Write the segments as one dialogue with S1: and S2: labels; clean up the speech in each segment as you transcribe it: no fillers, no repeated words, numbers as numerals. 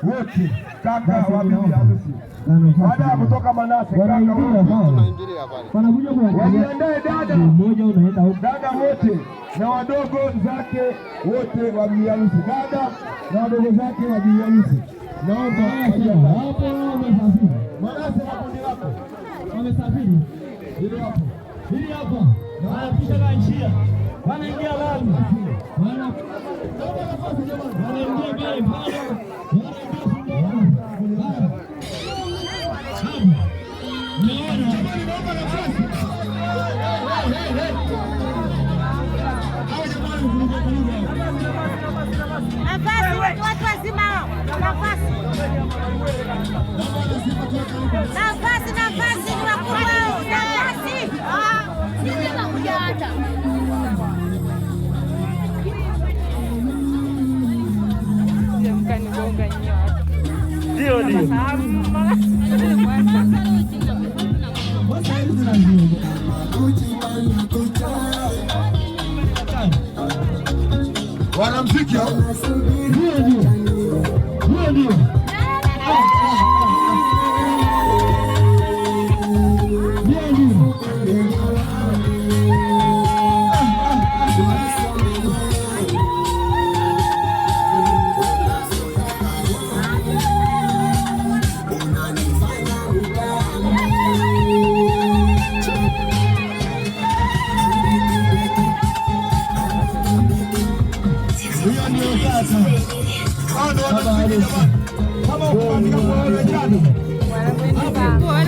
S1: wote kaka wa bibi harusi baada ya kutoka Manase kaka wanajiandae dada wote na wadogo zake wote wa bibi harusi, dada na wadogo zake wa bibi harusi. Naomba hapo wamesafiri Manase na kundi lako wamesafiri hili hapa wanapisha na njia wanaingia lami wanaingia pale
S2: watu wazima, nafasi ni wakubwa, nafasi
S1: wanamziki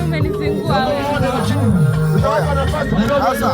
S2: umenizingua.